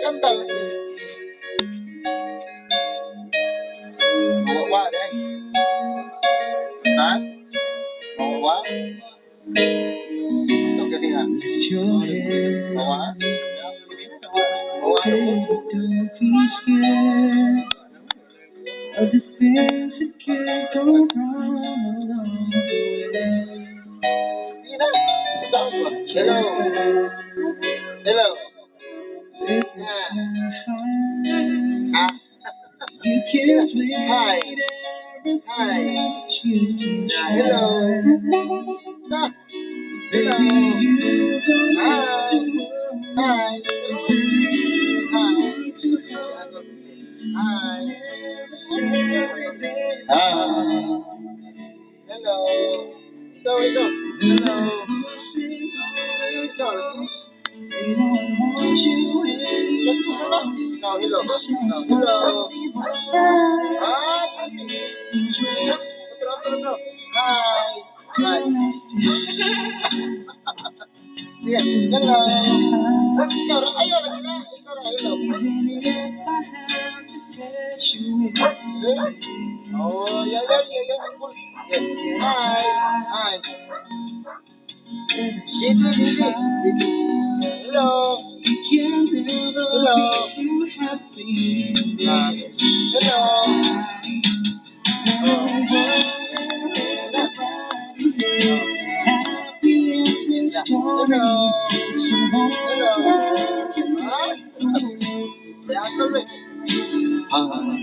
canta. What? Hả? What? Đâu cái gì hả? What? Of the things that can't go wrong. Hello. Hello. You can't play. Hi. Hi. Hello. Hello. Hi. Hi. Hello. Đâu ấy đâu? Hello. No, hello. Hello. No. Hi. Hi. Yeah. Hello. Oh, yeah. Hi. Hi. Hello. Hello. Hello. Hello.